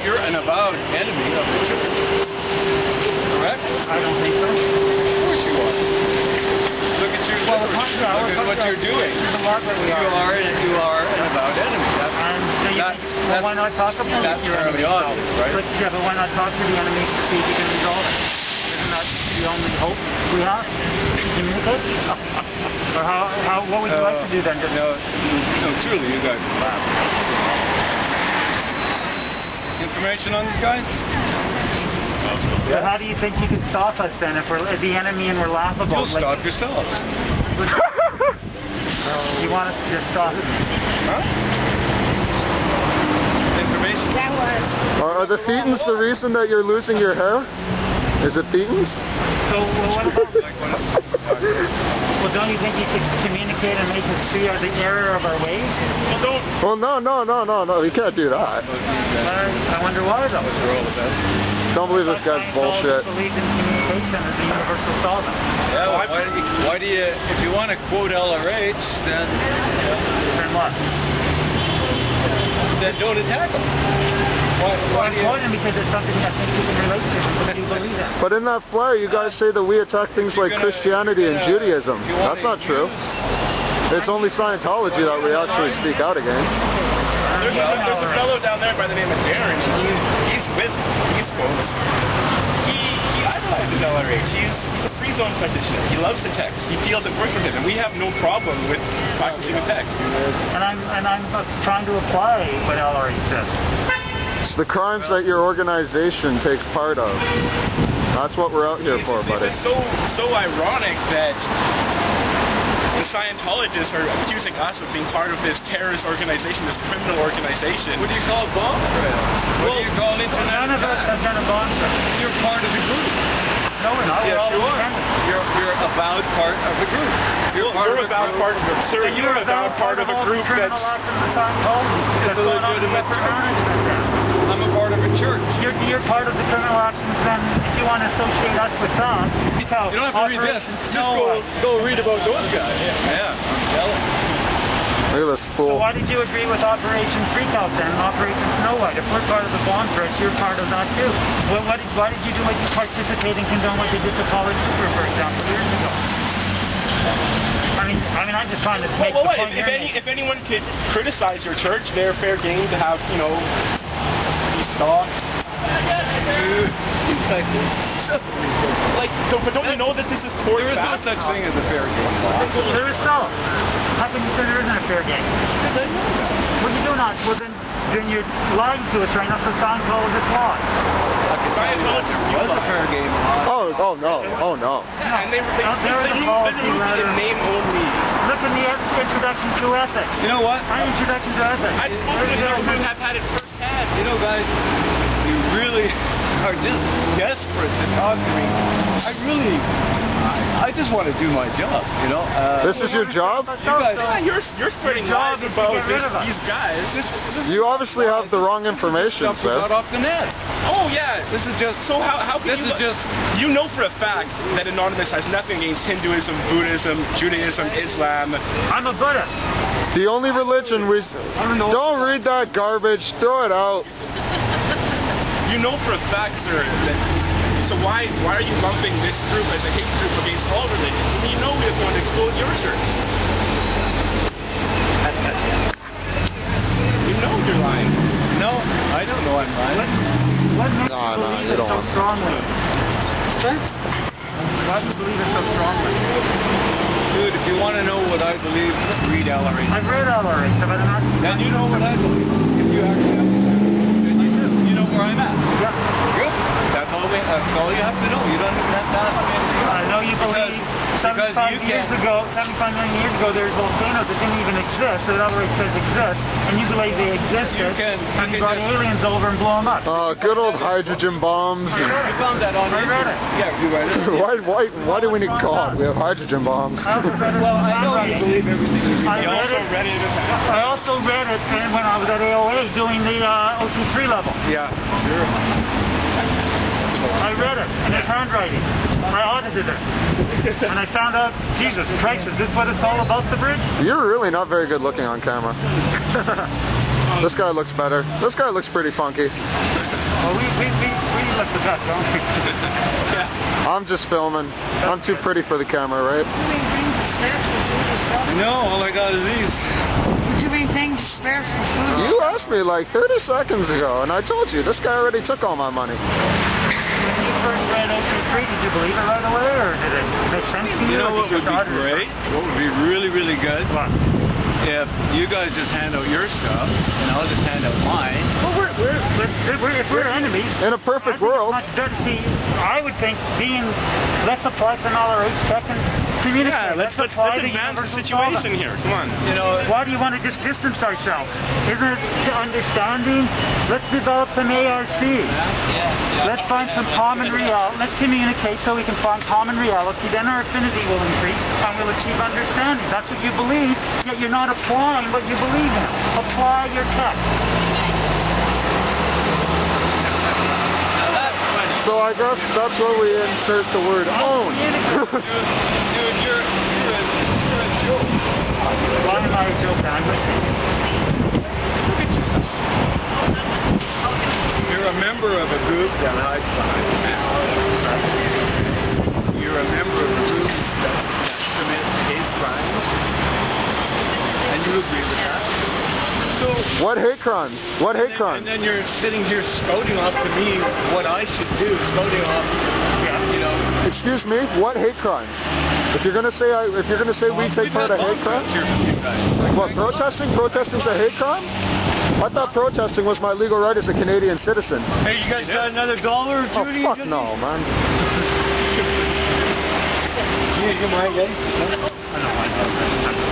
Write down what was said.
you're an avowed enemy of the church. Correct? I don't think so. Of course you are. Look at your Well, look at what you're doing. You are an avowed enemy. Well, why not talk about that's your fairly enemy? obvious, right? But, yeah, but why not talk to the enemy to see if you can resolve it? Isn't that the only hope we have? Communicate? Or what would you like to do then? Just no, truly, you guys are laughing. Information on these guys? So how do you think you can stop us then if we're the enemy and we're laughable? You'll stop yourselves. You want us to just stop? Huh? Information? That was. Are the thetans the reason that you're losing your hair? Is it thetans? So what about... Well, don't you think you could communicate and make us see the error of our ways? Well, no. You can't do that. I wonder why, though. Don't believe this guy's bullshit. Believe in communication as a universal solvent. Yeah, well, why do you, if you want to quote LRH, then... Then what? Then don't attack them. Why do you... Because it's something I think you can relate to because you believe in. But in that flyer, you guys say that we attack things like Christianity and Judaism. That's not true. It's only Scientology that we actually speak out against. There's a fellow down there by the name of Darren, and he's with these folks. He idolizes LRH. He's a free zone practitioner. He loves the text. He feels it works for him, and we have no problem with practicing the text. And I'm trying to apply what LRH says. It's the crimes that your organization takes part of. That's what we're out here for, buddy. It's so ironic that the Scientologists are accusing us of being part of this terrorist organization, this criminal organization. What do you call bomb threats? What do you call international? None of us have done a bomb threat. You're part of the group. No, we're not. Yes, we're all you are. independent. You're a avowed part of the group. You're a avowed part of the group. Sir, you're a avowed part of a group that's... It's a legitimate church. I'm a part of a church. You're part of the criminal actions, then if you want to associate us with them, you don't have to read this. Just go read about those guys. Yeah. Look at this fool. So why did you agree with Operation Freakout then, and Operation Snow White? If we're part of the bomb threats, you're part of that too. Why did you do what you participate and condone what they did to Paula Cooper, for example, years ago? I mean, I'm just trying to make the point here. If anyone could criticize your church, they're fair game to have, these thoughts. But don't you know that this is poor? There is no such thing as a fair game. There is so. How can you say there isn't a fair game? Well, you do not. Well, then you're lying to us right now, so Scientologists lie. Scientologists was a fair game. Oh no. Yeah, and they use it in name only. Look in the introduction to ethics. You know what? My introduction to ethics. I spoke to people who have had it firsthand. You know, guys, you really are just desperate to talk to me. I just want to do my job, This is your job? You're spreading lies about these guys. You obviously have the wrong information, sir. Got off the net. Oh yeah. This is just... So how can this you... is just... You know for a fact that Anonymous has nothing against Hinduism, Buddhism, Judaism, Islam. I'm a Buddhist. The only religion we... Don't read that garbage. Throw it out. You know for a fact, sir, that... So why are you lumping this group as a hate group against all religions? I mean, you know we just want to expose your church. You know you're lying. No, I don't know I'm lying. What makes you believe it so strongly? Why do you believe it so strongly? Dude, if you want to know what I believe, read LRH. I've read LRH, but I'm not... Then you know what I believe. If you actually have to say, then you know where I'm at. Yeah. Good. That's all you have to know. You don't even have to ask me anything. I know you believe 75 million years ago, there's volcanoes that didn't even exist, that LRH says exist, and you believe they existed, and you brought aliens over and blow them up. Good old hydrogen bombs. You found that on I read it. Yeah, you read it. Why do we need God? We have hydrogen bombs. I know you believe everything you read. I also read it when I was at AOA doing the O23 level. Yeah, sure. I read it in his handwriting. I audited it. And I found out, Jesus Christ, is this what it's all about, the bridge? You're really not very good looking on camera. This guy looks better. This guy looks pretty funky. Well, we look the best, don't we? Yeah. I'm just filming. I'm too pretty for the camera, right? No, all I got is these. Too many things to spare for food. You asked me like 30 seconds ago, and I told you, this guy already took all my money. When you first ran out to the street, did you believe it right away, or did it make sense to you? You know what would be great? What would be really, really good? What? If you guys just hand out your stuff, and I'll just hand out mine. Well, if we're enemies... In a perfect world... I would think let's apply some all our tech and communicate. Yeah, let's advance the situation here. Come on. You know, why do you want to just distance ourselves? Isn't it understanding? Let's develop some ARC. Let's find some common reality. Let's communicate so we can find common reality. Then our affinity will increase and we'll achieve understanding. That's what you believe, yet you're not applying what you believe in. Apply your tech. So I guess that's where we insert the word own. dude, you're a joke. Why am I a joke? You're a member of a group that hides behind the mask. You're a member of a group that commits hate crimes. And you agree with that. So, What hate crimes? What hate crimes? And then you're sitting here spouting off to me what I should do, spouting off, you know. Excuse me, what hate crimes? If you're gonna say we take part in hate crimes, what, protesting? Protesting's a hate crime? I thought protesting was my legal right as a Canadian citizen. Hey, you guys got another dollar or two? Oh fuck no, man. You mind, guys? I know.